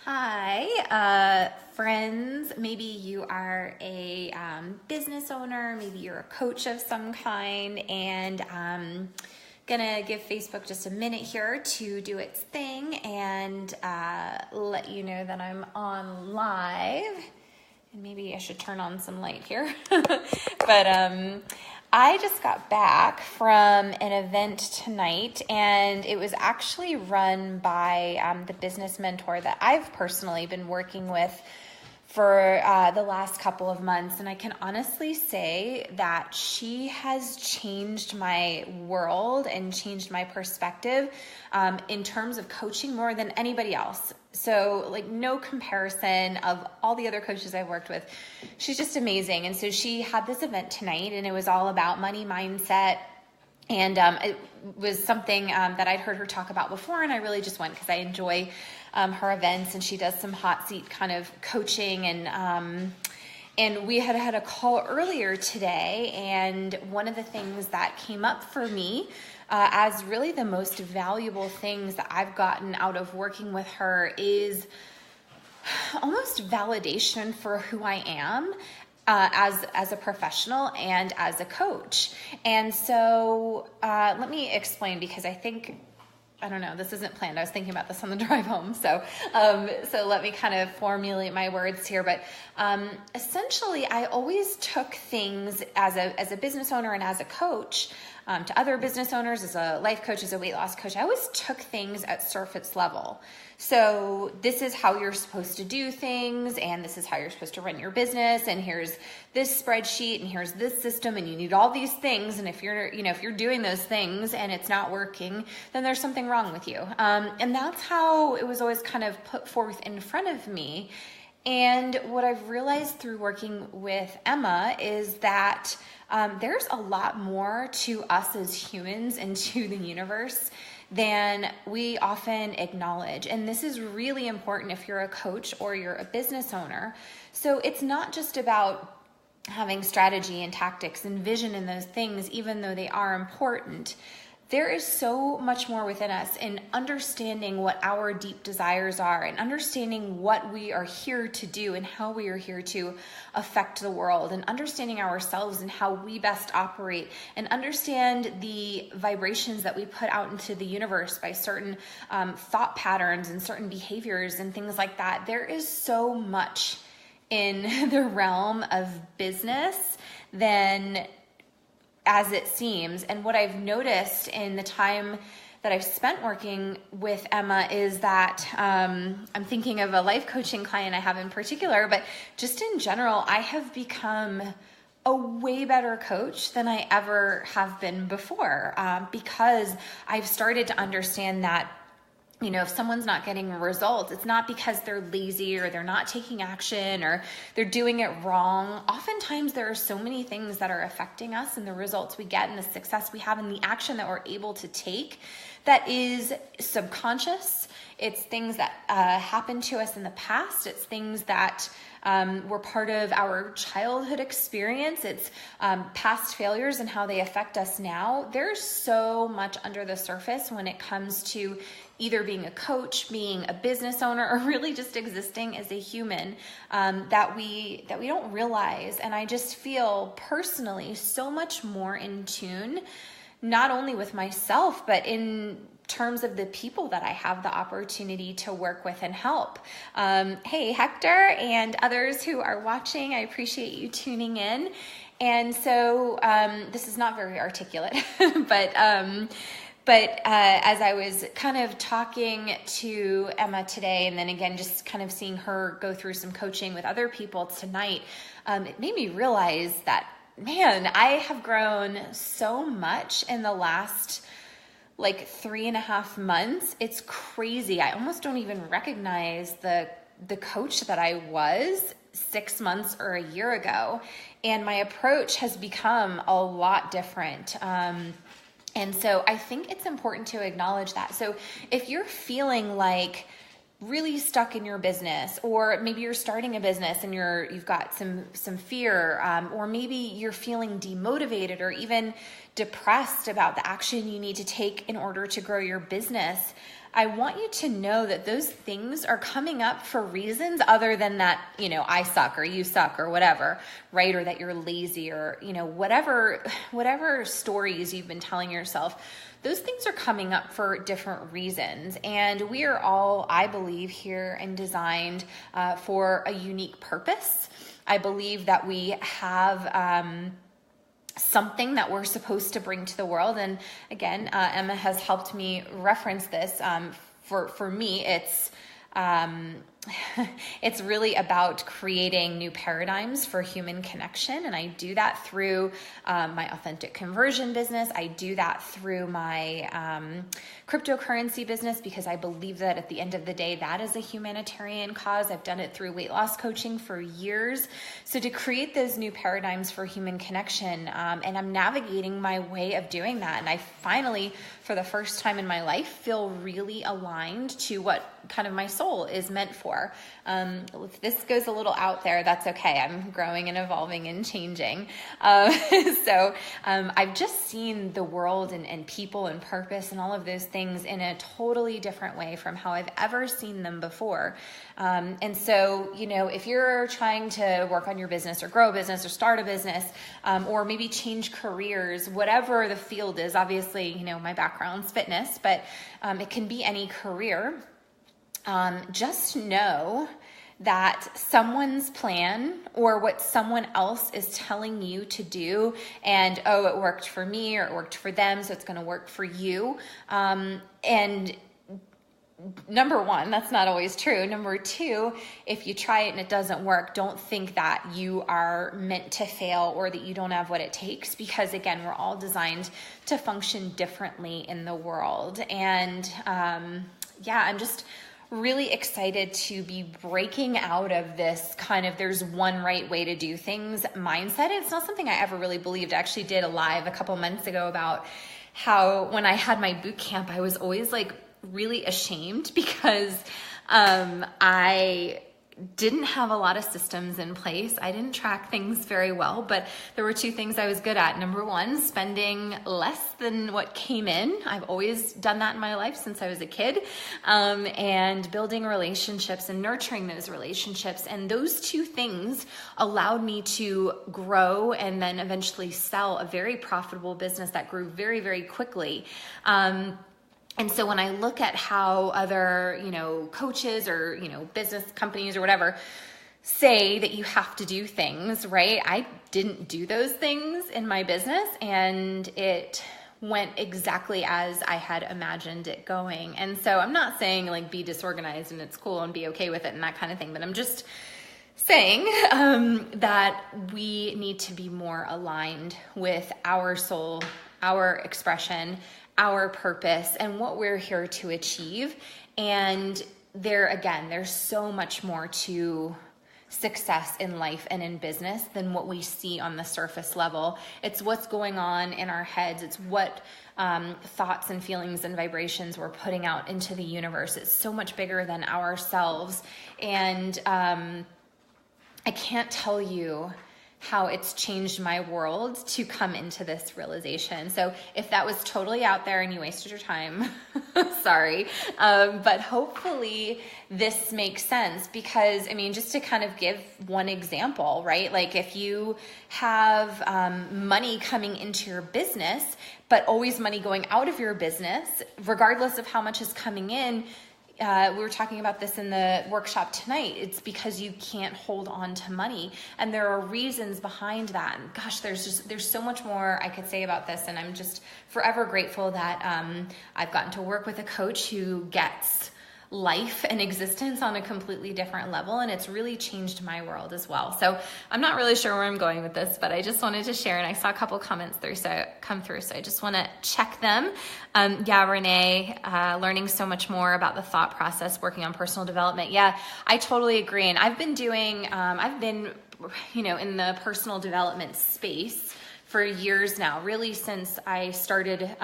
Hi, friends. Maybe you are a business owner, maybe you're a coach of some kind, and gonna give Facebook just a minute here to do its thing and let you know that I'm on live. And maybe I should turn on some light here. But I just got back from an event tonight, and it was actually run by the business mentor that I've personally been working with for the last couple of months. And I can honestly say that she has changed my world and changed my perspective in terms of coaching more than anybody else. So like no comparison of all the other coaches I've worked with. She's just amazing. And so she had this event tonight, and it was all about money mindset. And it was something that I'd heard her talk about before, and I really just went because I enjoy her events, and she does some hot seat kind of coaching. And we had a call earlier today, and one of the things that came up for me as really the most valuable things that I've gotten out of working with her is almost validation for who I am as a professional and as a coach. And so let me explain, because I don't know, this isn't planned. I was thinking about this on the drive home. So let me kind of formulate my words here. But essentially, I always took things as a business owner and as a coach to other business owners, as a life coach, as a weight loss coach. I always took things at surface level. So this is how you're supposed to do things, and this is how you're supposed to run your business, and here's this spreadsheet, and here's this system, and you need all these things. And if you're doing those things and it's not working, then there's something wrong with you. And that's how it was always kind of put forth in front of me. And what I've realized through working with Emma is that there's a lot more to us as humans and to the universe than we often acknowledge. And this is really important if you're a coach or you're a business owner. So it's not just about having strategy and tactics and vision in those things, even though they are important. There is so much more within us in understanding what our deep desires are, and understanding what we are here to do and how we are here to affect the world, and understanding ourselves and how we best operate, and understand the vibrations that we put out into the universe by certain thought patterns and certain behaviors and things like that. There is so much in the realm of business than as it seems. And what I've noticed in the time that I've spent working with Emma is that I'm thinking of a life coaching client I have in particular, but just in general, I have become a way better coach than I ever have been before, because I've started to understand that if someone's not getting results, it's not because they're lazy or they're not taking action or they're doing it wrong. Oftentimes there are so many things that are affecting us and the results we get and the success we have and the action that we're able to take that is subconscious. It's things that happened to us in the past. It's things that were part of our childhood experience. It's past failures and how they affect us now. There's so much under the surface when it comes to either being a coach, being a business owner, or really just existing as a human that we don't realize. And I just feel personally so much more in tune, not only with myself, but in terms of the people that I have the opportunity to work with and help. Hey, Hector and others who are watching, I appreciate you tuning in. And so this is not very articulate, but as I was kind of talking to Emma today, and then again, just kind of seeing her go through some coaching with other people tonight, it made me realize that, man, I have grown so much in the last 3.5 months. It's crazy. I almost don't even recognize the coach that I was 6 months or a year ago. And my approach has become a lot different. And so I think it's important to acknowledge that. So if you're feeling like really stuck in your business, or maybe you're starting a business and you've got some fear, or maybe you're feeling demotivated or even depressed about the action you need to take in order to grow your business, I want you to know that those things are coming up for reasons other than that, I suck or you suck or whatever, right? Or that you're lazy or, whatever stories you've been telling yourself. Those things are coming up for different reasons. And we are all, I believe, here and designed for a unique purpose. I believe that we have something that we're supposed to bring to the world. And again, Emma has helped me reference this. For me, it's really about creating new paradigms for human connection. And I do that through my authentic conversion business. I do that through my cryptocurrency business, because I believe that at the end of the day, that is a humanitarian cause. I've done it through weight loss coaching for years. So to create those new paradigms for human connection, and I'm navigating my way of doing that. And I finally, for the first time in my life, feel really aligned to what kind of my soul is meant for. If this goes a little out there, that's okay. I'm growing and evolving and changing. So I've just seen the world and people and purpose and all of those things in a totally different way from how I've ever seen them before. And so, if you're trying to work on your business or grow a business or start a business, or maybe change careers, whatever the field is, obviously, my background's fitness, but it can be any career. Just know that someone's plan or what someone else is telling you to do, and it worked for me or it worked for them, so it's going to work for you. And number one, that's not always true. Number two, if you try it and it doesn't work, don't think that you are meant to fail or that you don't have what it takes, because again, we're all designed to function differently in the world. And I'm just really excited to be breaking out of this kind of there's one right way to do things mindset. It's not something I ever really believed. I actually did a live a couple months ago about how when I had my boot camp, I was always like really ashamed because I didn't have a lot of systems in place. I didn't track things very well, but there were two things I was good at. Number one, spending less than what came in. I've always done that in my life since I was a kid, and building relationships and nurturing those relationships. And those two things allowed me to grow and then eventually sell a very profitable business that grew very, very quickly. And so when I look at how other, coaches or, business companies or whatever say that you have to do things, right? I didn't do those things in my business, and it went exactly as I had imagined it going. And so I'm not saying like be disorganized and it's cool and be okay with it and that kind of thing, but I'm just saying that we need to be more aligned with our soul, our expression, our purpose, and what we're here to achieve. And there's so much more to success in life and in business than what we see on the surface level. It's what's going on in our heads. It's what thoughts and feelings and vibrations we're putting out into the universe. It's so much bigger than ourselves. And I can't tell you how it's changed my world to come into this realization. So if that was totally out there and you wasted your time, sorry. But hopefully this makes sense, because just to kind of give one example, right? Like if you have money coming into your business, but always money going out of your business, regardless of how much is coming in, we were talking about this in the workshop tonight. It's because you can't hold on to money, and there are reasons behind that. And gosh, there's so much more I could say about this, and I'm just forever grateful that I've gotten to work with a coach who gets life and existence on a completely different level, and it's really changed my world as well. So I'm not really sure where I'm going with this, but I just wanted to share, and I saw a couple comments come through, so I just want to check them. Renee, learning so much more about the thought process, working on personal development. Yeah, I totally agree. And I've been in the personal development space for years now, really since I started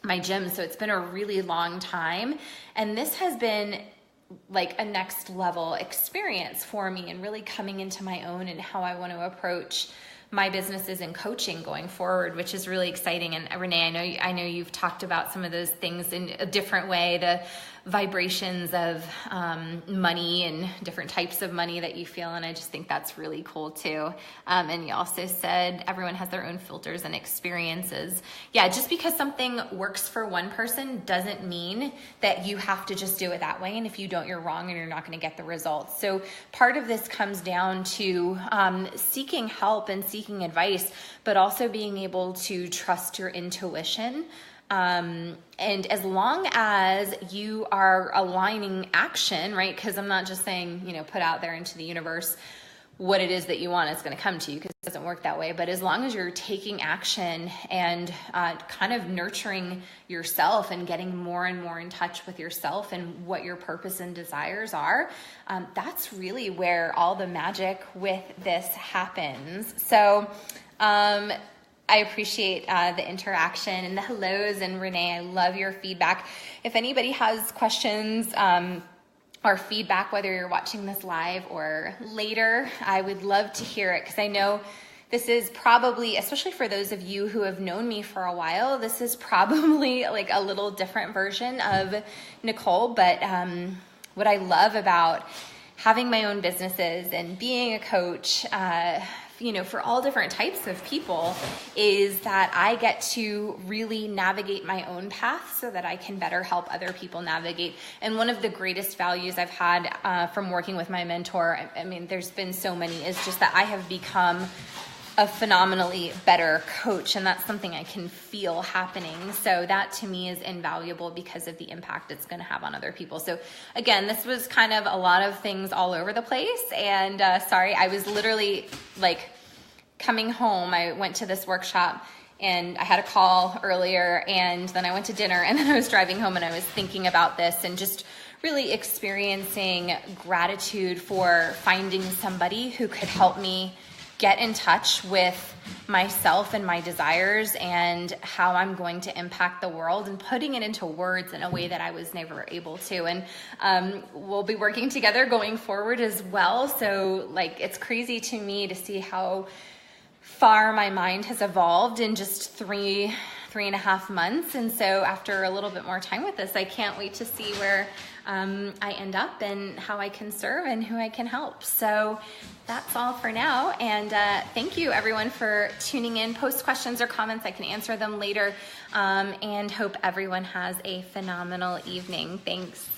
my gym. So it's been a really long time. And this has been like a next level experience for me, and really coming into my own and how I want to approach my businesses and coaching going forward, which is really exciting. And Renee, I know you've talked about some of those things in a different way, the vibrations of money and different types of money that you feel. And I just think that's really cool too. And you also said everyone has their own filters and experiences. Yeah, just because something works for one person doesn't mean that you have to just do it that way. And if you don't, you're wrong and you're not going to get the results. So part of this comes down to seeking help and seeking advice, but also being able to trust your intuition. And as long as you are aligning action, right? Because I'm not just saying, put out there into the universe what it is that you want, it's going to come to you, because it doesn't work that way. But as long as you're taking action and kind of nurturing yourself and getting more and more in touch with yourself and what your purpose and desires are, that's really where all the magic with this happens. So, I appreciate the interaction and the hellos. And Renee, I love your feedback. If anybody has questions or feedback, whether you're watching this live or later, I would love to hear it, because I know this is probably, especially for those of you who have known me for a while, this is probably like a little different version of Nicole. But what I love about having my own businesses and being a coach, for all different types of people, is that I get to really navigate my own path so that I can better help other people navigate. And one of the greatest values I've had from working with my mentor, I mean, there's been so many, is just that I have become a phenomenally better coach, and that's something I can feel happening. So that to me is invaluable because of the impact it's going to have on other people. So again, this was kind of a lot of things all over the place, and sorry, I was literally like coming home. I went to this workshop and I had a call earlier, and then I went to dinner, and then I was driving home and I was thinking about this and just really experiencing gratitude for finding somebody who could help me get in touch with myself and my desires and how I'm going to impact the world, and putting it into words in a way that I was never able to. And we'll be working together going forward as well. So it's crazy to me to see how far my mind has evolved in just 3.5 months. And so after a little bit more time with this, I can't wait to see where I end up and how I can serve and who I can help. So that's all for now. And thank you everyone for tuning in. Post questions or comments, I can answer them later. And hope everyone has a phenomenal evening. Thanks.